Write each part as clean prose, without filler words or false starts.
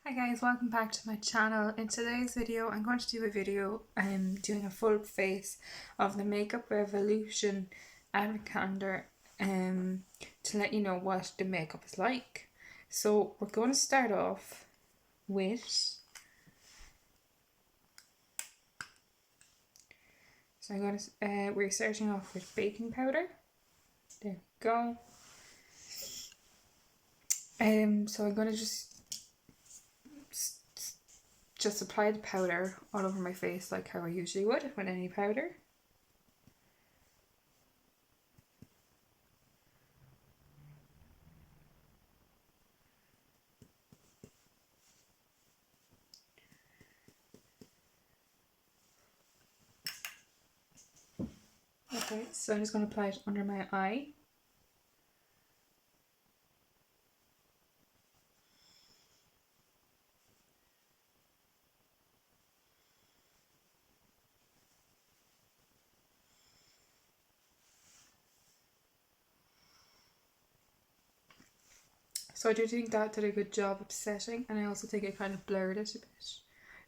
Hi guys, welcome back to my channel. In today's video I'm going to do a video doing a full face of the Makeup Revolution advent calendar to let you know what the makeup is like. So we're going to start off with we're starting off with baking powder. There we go. So I'm going to just apply the powder all over my face like how I usually would with any powder. Okay, so I'm just going to apply it under my eye. So I do think that did a good job of setting, and I also think it kind of blurred it a bit.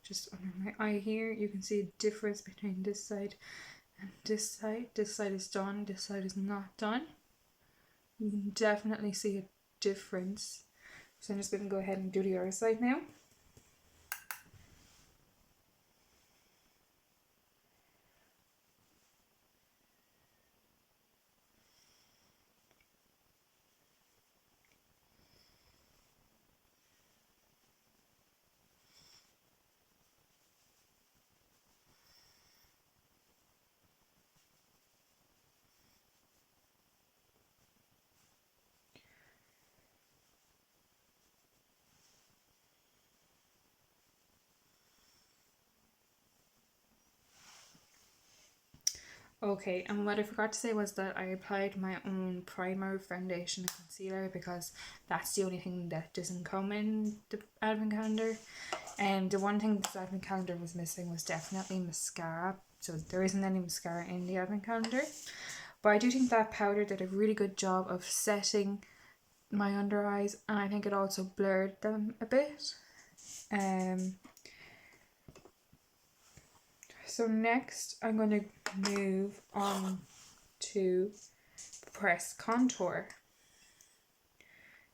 Just under my eye here, you can see a difference between this side and this side. This side is done, this side is not done. You can definitely see a difference. So I'm just going to go ahead and do the other side now. Okay, and what I forgot to say was that I applied my own primer, foundation and concealer because that's the only thing that doesn't come in the advent calendar. And the one thing this advent calendar was missing was definitely mascara. So there isn't any mascara in the advent calendar. But I do think that powder did a really good job of setting my under eyes, and I think it also blurred them a bit. So next I'm going to move on to press contour.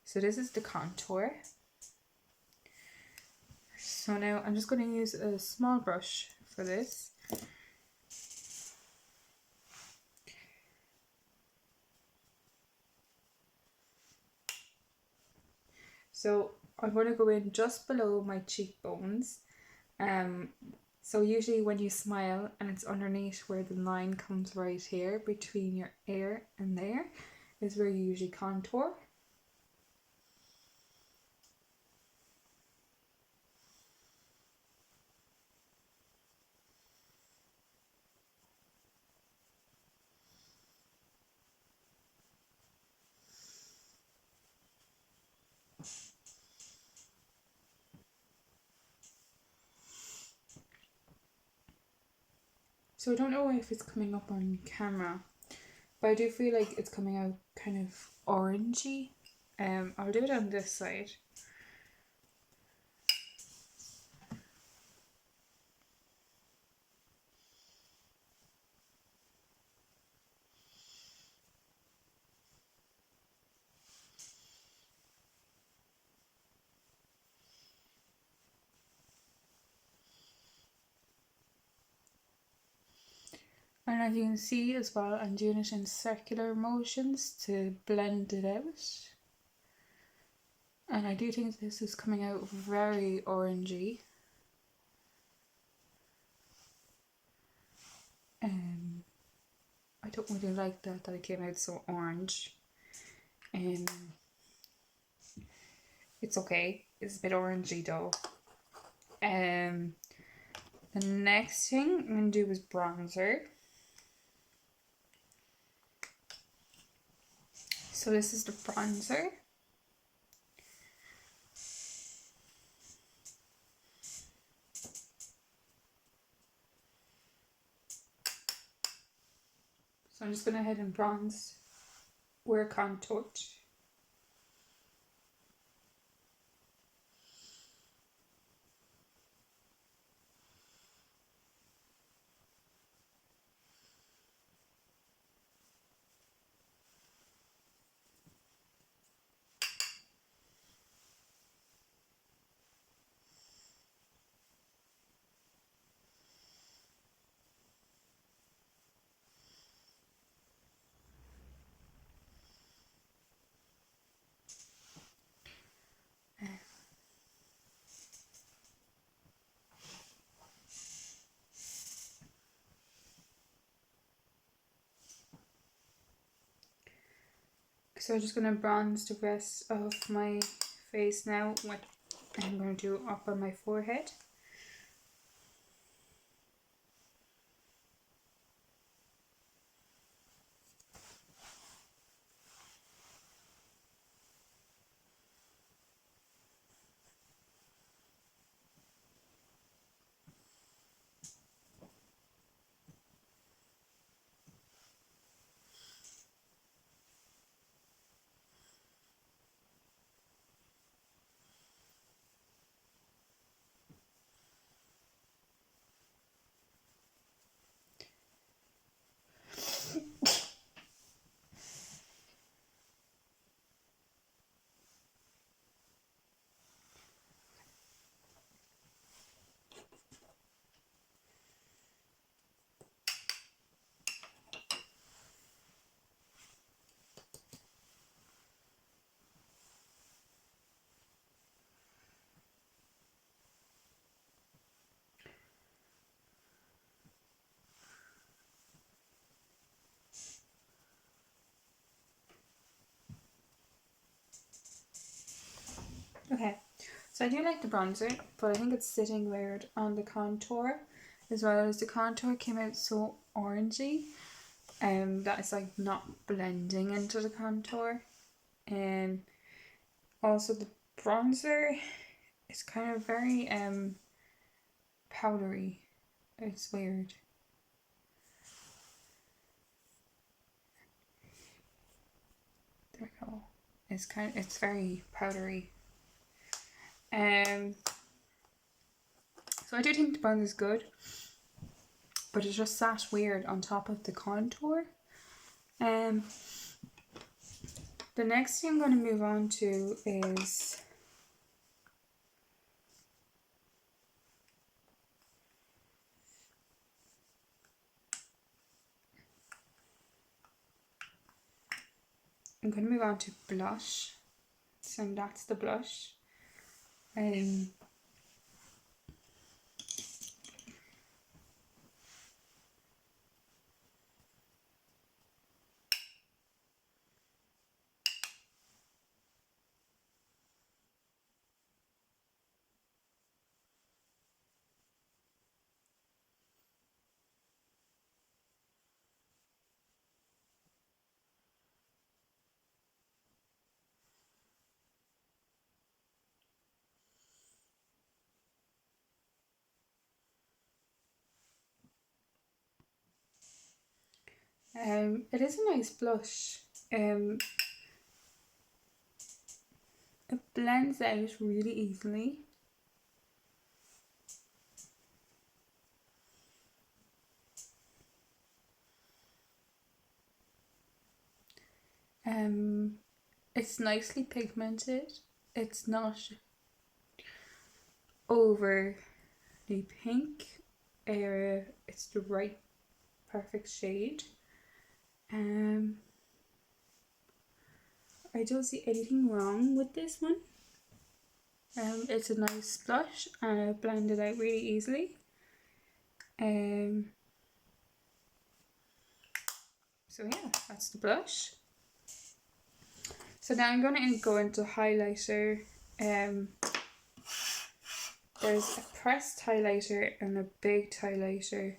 So this is the contour. So now I'm just going to use a small brush for this. So I'm going to go in just below my cheekbones. So usually when you smile and it's underneath where the line comes right here between your ear and there is where you usually contour. So I don't know if it's coming up on camera, but I do feel like it's coming out kind of orangey. I'll do it on this side. And as you can see as well, I'm doing it in circular motions to blend it out. And I do think this is coming out very orangey. I don't really like that it came out so orange. It's okay. It's a bit orangey though. The next thing I'm going to do is bronzer. So this is the bronzer. So I'm just going to head and bronze where contoured. So I'm just going to bronze the rest of my face now. What I'm going to do up on my forehead. Okay, so I do like the bronzer, but I think it's sitting weird on the contour, as well as the contour came out so orangey, that it's like not blending into the contour, and also the bronzer is kind of very powdery. It's weird. There we go. It's very powdery. So I do think the bronzer is good, but it just sat weird on top of the contour. The next thing I'm going to move on to is I'm going to move on to blush. So that's the blush. It is a nice blush. It blends out really easily. It's nicely pigmented. It's not overly pink. It's the right perfect shade. I don't see anything wrong with this one. It's a nice blush and it blended out really easily. So yeah, that's the blush. So now I'm going to go into highlighter. There's a pressed highlighter and a baked highlighter.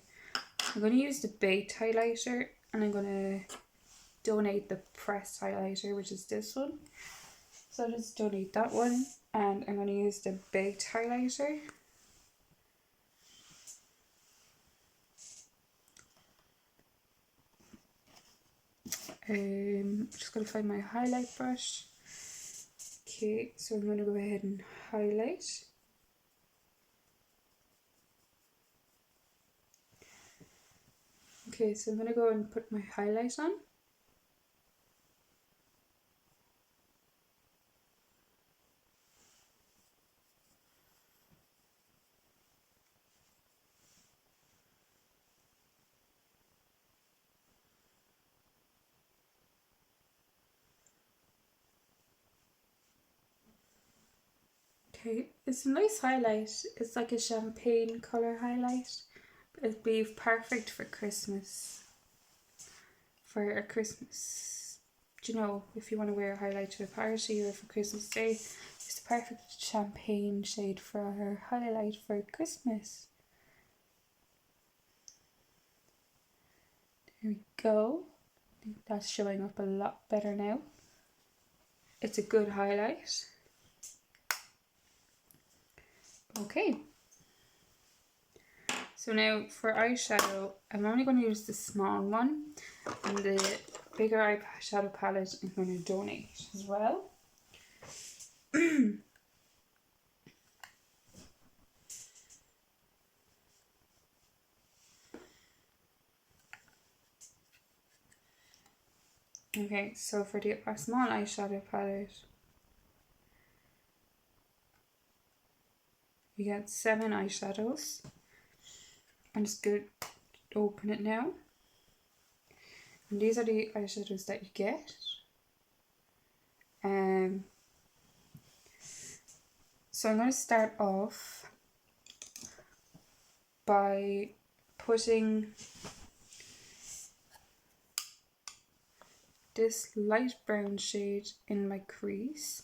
I'm going to use the baked highlighter and I'm going to donate the pressed highlighter, which is this one. So I'll just donate that one and I'm going to use the baked highlighter. Just going to find my highlight brush. Okay, so I'm going to go ahead and highlight. Okay, so I'm going to go and put my highlight on. Okay, it's a nice highlight. It's like a champagne colour highlight. It'd be perfect for Christmas. For a Christmas you know, if you want to wear a highlight to a party or for Christmas Day, it's the perfect champagne shade for our highlight for Christmas. There we go. I think that's showing up a lot better now. It's a good highlight. Okay. So now for eyeshadow, I'm only going to use the small one, and the bigger eyeshadow palette I'm going to donate as well. Okay, so for our small eyeshadow palette, you get 7 eyeshadows. I'm just going to open it now. And these are the eyeshadows that you get. So I'm going to start off by putting this light brown shade in my crease.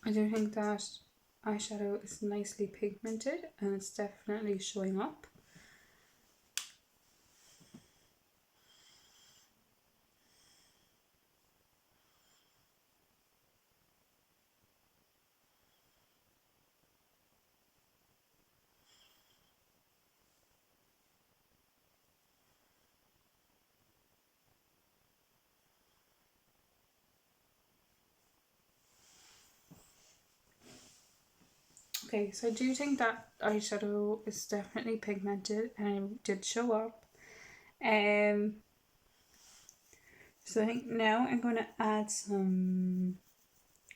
I do think that eyeshadow is nicely pigmented and it's definitely showing up. Okay, so I do think that eyeshadow is definitely pigmented and it did show up. So I think now I'm going to add some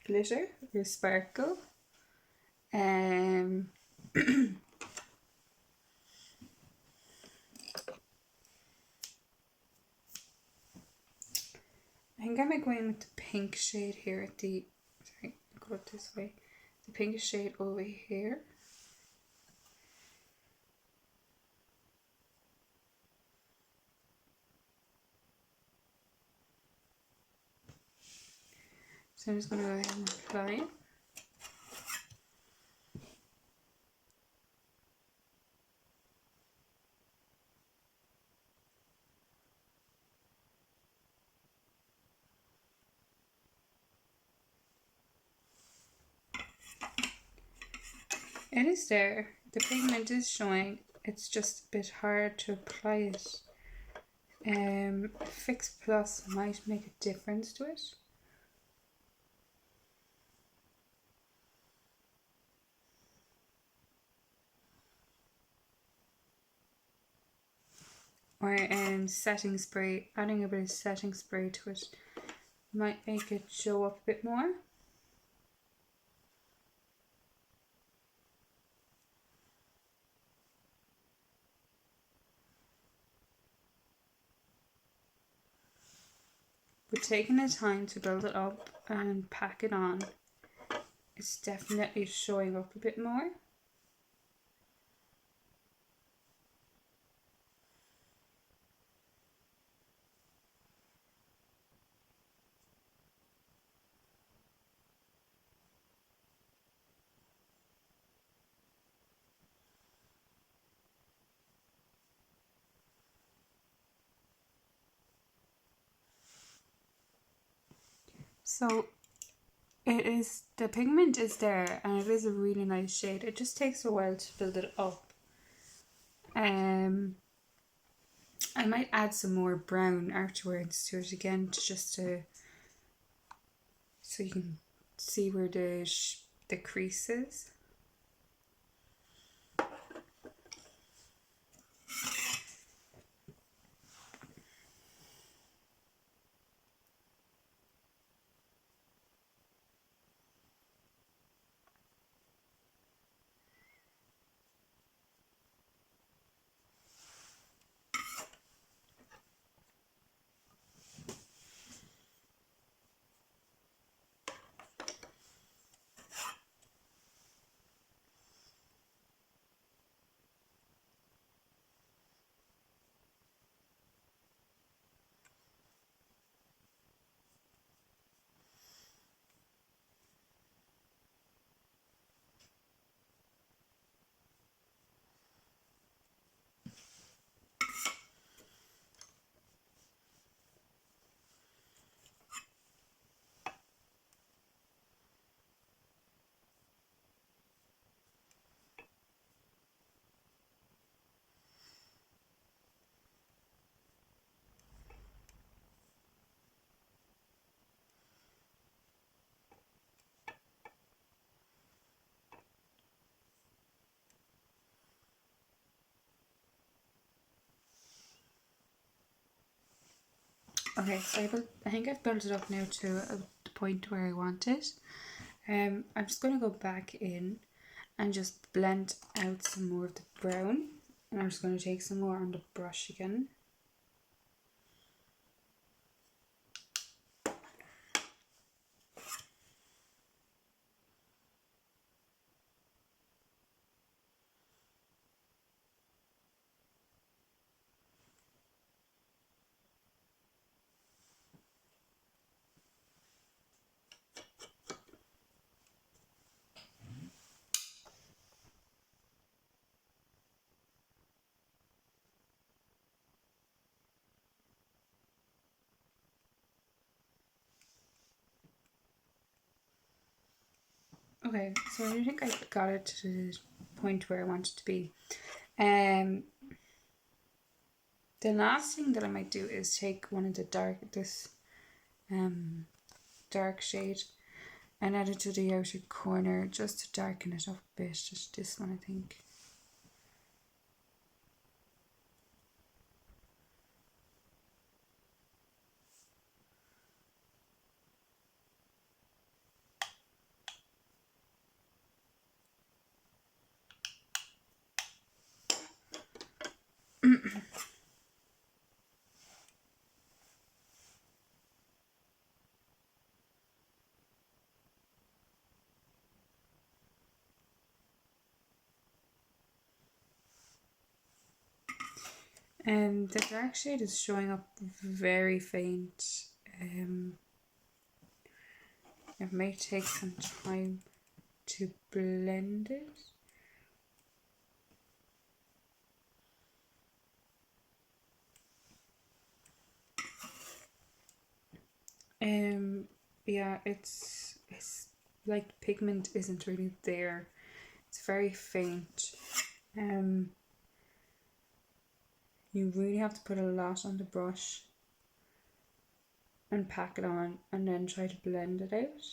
glitter or sparkle. I think I might go in with the pink shade here at the, sorry, I'll go it this way. The pink shade over here. So I'm just going to go ahead and apply it. It is there. The pigment is showing. It's just a bit hard to apply it. Fix Plus might make a difference to it. Or setting spray, adding a bit of setting spray to it might make it show up a bit more. But taking the time to build it up and pack it on, it's definitely showing up a bit more. So the pigment is there and it is a really nice shade. It just takes a while to build it up. I might add some more brown afterwards to it again, so you can see where the crease is. Okay, so I think I've built it up now to the point where I want it. I'm just going to go back in and just blend out some more of the brown. And I'm just going to take some more on the brush again. Okay, so I think I got it to the point where I want it to be. The last thing that I might do is take one of the dark shade and add it to the outer corner just to darken it up a bit. Just this one, I think. The dark shade is showing up very faint. It may take some time to blend it. Yeah, it's like pigment isn't really there. It's very faint. You really have to put a lot on the brush and pack it on and then try to blend it out.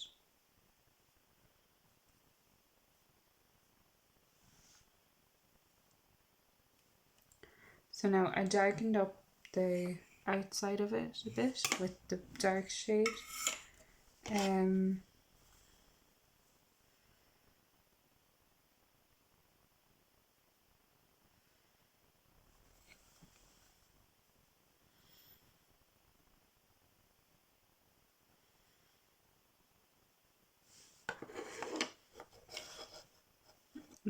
So now I darkened up the outside of it a bit with the dark shade.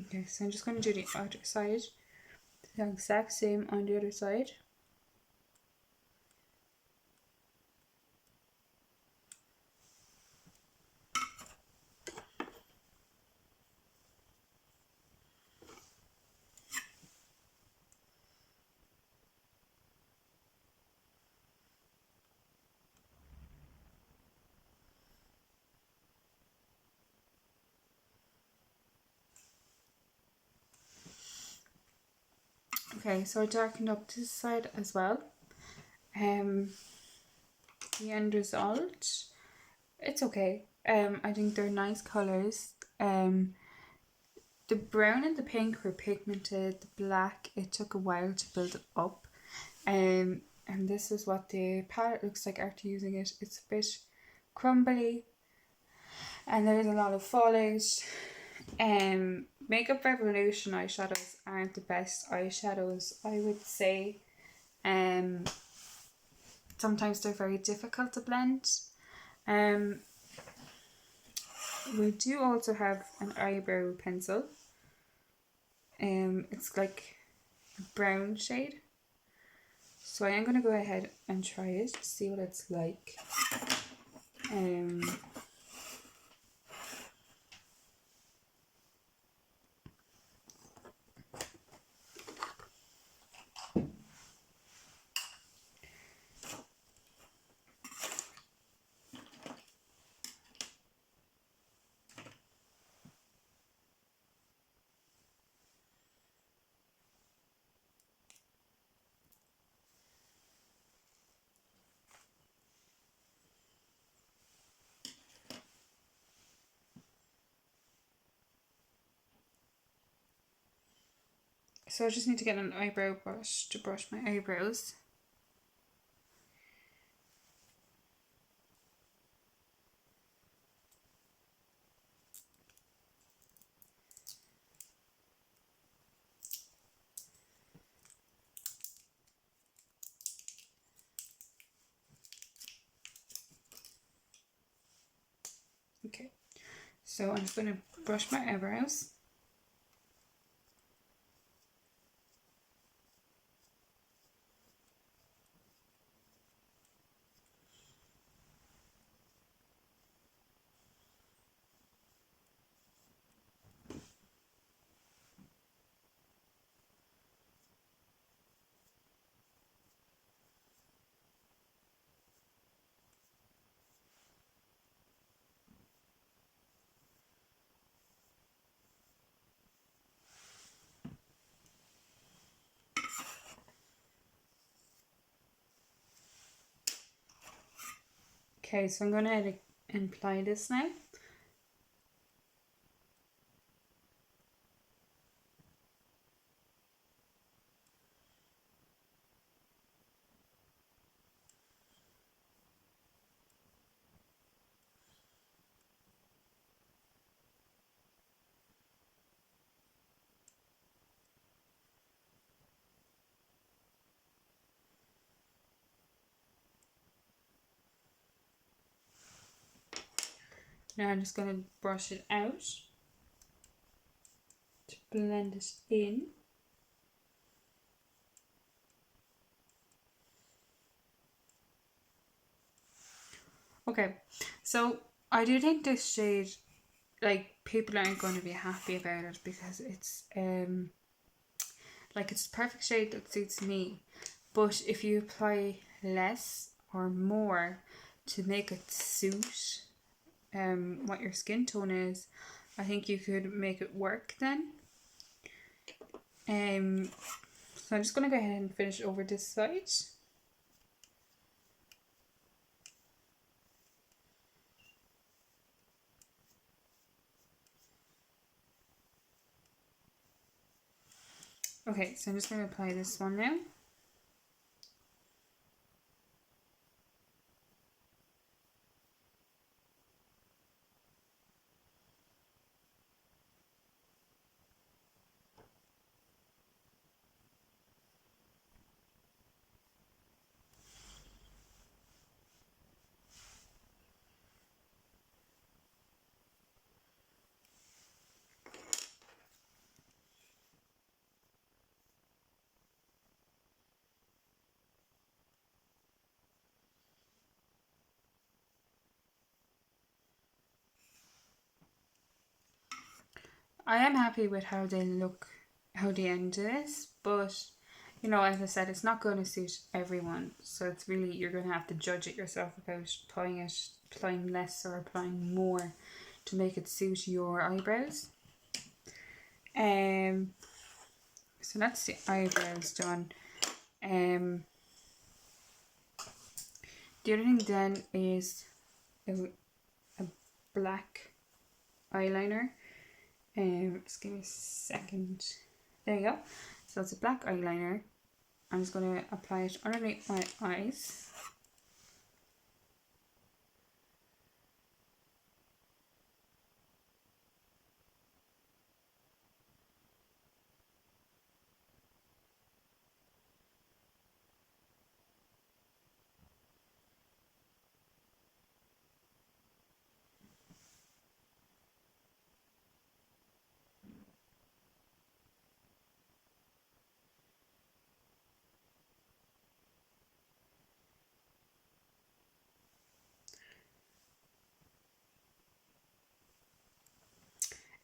Okay, so I'm just going to do the other side. The exact same on the other side. Okay, so I darkened up this side as well. The end result, it's okay. I think they're nice colours. The brown and the pink were pigmented. The black, it took a while to build it up. And this is what the palette looks like after using it. It's a bit crumbly and there's a lot of fallout. Makeup Revolution eyeshadows aren't the best eyeshadows, I would say. Sometimes they're very difficult to blend. We do also have an eyebrow pencil. It's like a brown shade. So I am going to go ahead and try it to see what it's like. So I just need to get an eyebrow brush to brush my eyebrows. Okay, so I'm just going to brush my eyebrows. Okay, so I'm going to apply this now. Now I'm just going to brush it out to blend it in. Okay, so I do think this shade, like, people aren't going to be happy about it because it's like, it's the perfect shade that suits me. But if you apply less or more to make it suit what your skin tone is, I think you could make it work then. So I'm just going to go ahead and finish over this side. Okay, so I'm just going to apply this one now. I am happy with how they look, how they end this, but you know, as I said, it's not going to suit everyone. So it's really, you're going to have to judge it yourself about applying less or applying more to make it suit your eyebrows. So that's the eyebrows done. The other thing then is a black eyeliner. Just give me a second. There you go. So it's a black eyeliner. I'm just going to apply it underneath my eyes.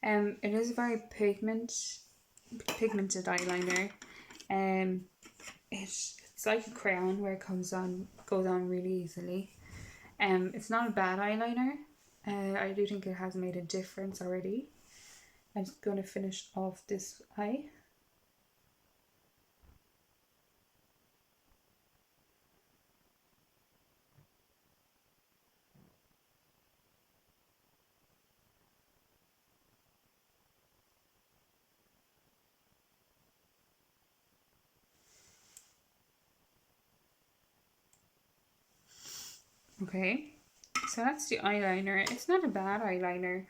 It is a very pigmented eyeliner. It's like a crayon where it goes on really easily. It's not a bad eyeliner. I do think it has made a difference already. I'm just going to finish off this eye. Okay, so that's the eyeliner. It's not a bad eyeliner.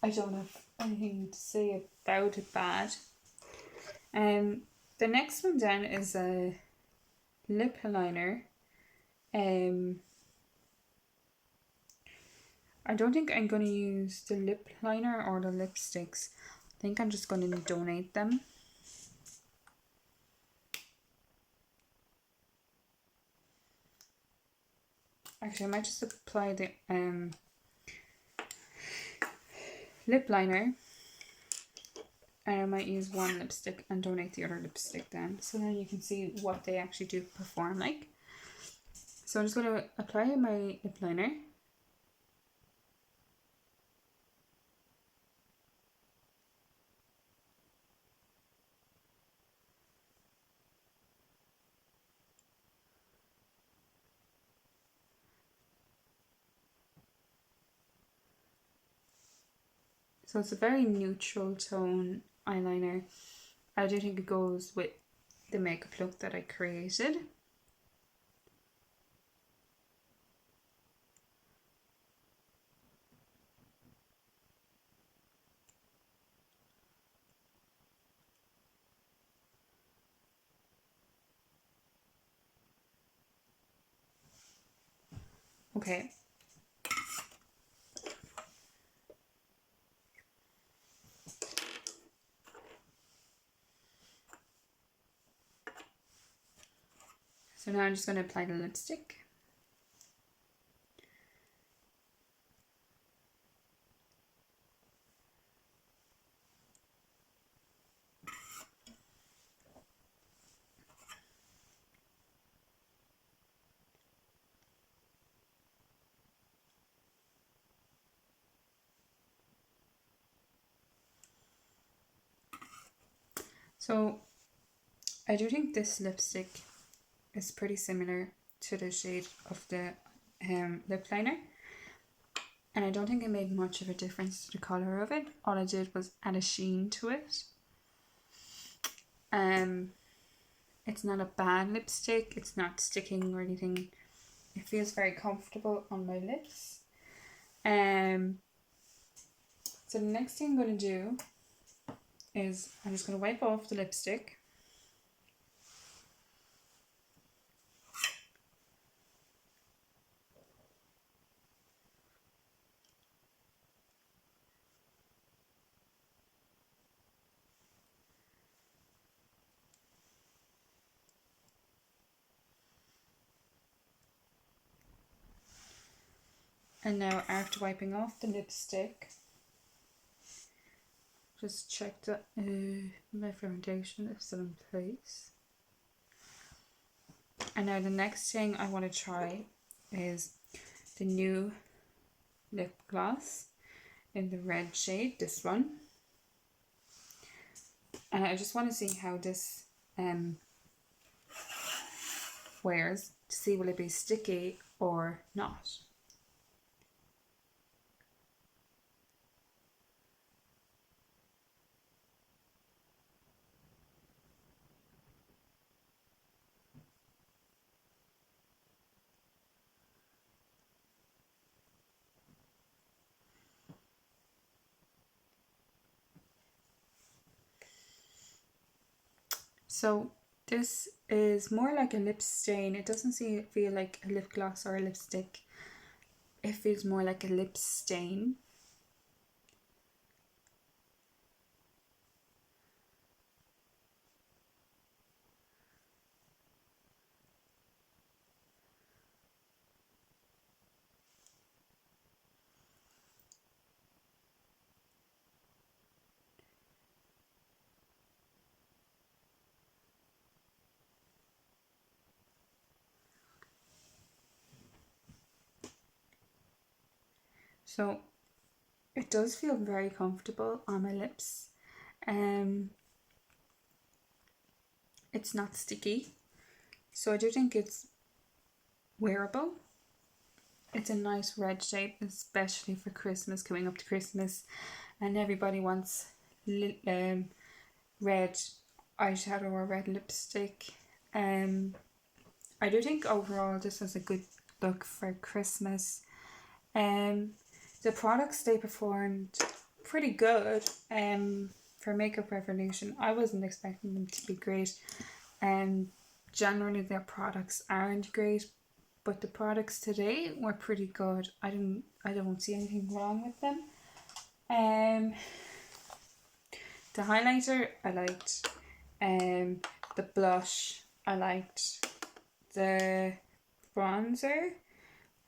I don't have anything to say about it bad. The next one then is a lip liner. I don't think I'm going to use the lip liner or the lipsticks. I think I'm just going to donate them. Actually, I might just apply the lip liner, and I might use one lipstick and donate the other lipstick then, so then you can see what they actually do perform like. So I'm just going to apply my lip liner. So it's a very neutral tone eyeliner. I do think it goes with the makeup look that I created. Okay. So now I'm just going to apply the lipstick. So I do think this lipstick is pretty similar to the shade of the lip liner, and I don't think it made much of a difference to the colour of it. All I did was add a sheen to it. It's not a bad lipstick, it's not sticking or anything. It feels very comfortable on my lips. So the next thing I'm going to do is I'm just going to wipe off the lipstick. And now after wiping off the lipstick, just check that my foundation is still in place. And now the next thing I want to try is the new lip gloss in the red shade, this one. And I just want to see how this wears, to see will it be sticky or not. So this is more like a lip stain. It doesn't feel like a lip gloss or a lipstick. It feels more like a lip stain. So it does feel very comfortable on my lips. It's not sticky, so I do think it's wearable. It's a nice red shade, especially for Christmas, coming up to Christmas, and everybody wants red eyeshadow or red lipstick. I do think overall this is a good look for Christmas. The products, they performed pretty good for Makeup Revolution. I wasn't expecting them to be great, and generally their products aren't great, but the products today were pretty good. I don't see anything wrong with them. The highlighter I liked. The blush I liked. The bronzer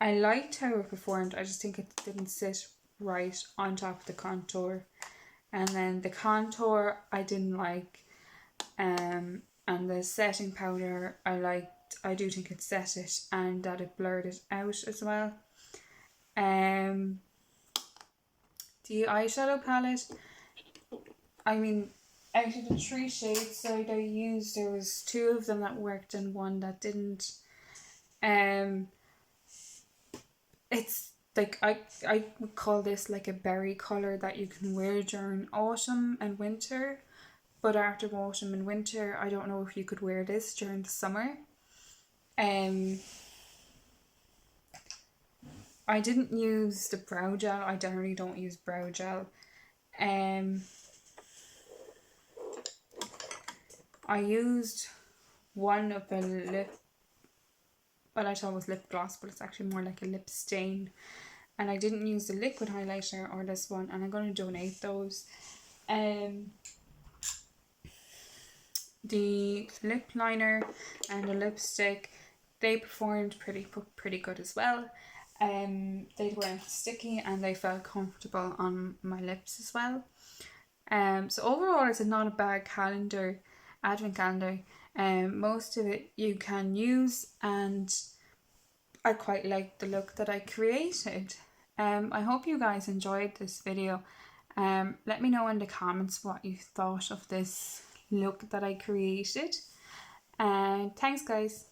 I liked how it performed. I just think it didn't sit right on top of the contour. And then the contour I didn't like. And the setting powder I liked. I do think it set it and that it blurred it out as well. The eyeshadow palette, I mean, out of the 3 shades that I used, there was 2 of them that worked and 1 that didn't. It's like I would call this like a berry colour that you can wear during autumn and winter, but after autumn and winter I don't know if you could wear this during the summer. I didn't use the brow gel. I generally don't use brow gel. I used one of the I thought it was lip gloss, but it's actually more like a lip stain. And I didn't use the liquid highlighter or this one, and I'm going to donate those. The lip liner and the lipstick, they performed pretty good as well. They weren't sticky and they felt comfortable on my lips as well. So overall, it's not a bad advent calendar. Most of it you can use, and I quite like the look that I created. I hope you guys enjoyed this video. Let me know in the comments what you thought of this look that I created. And thanks guys.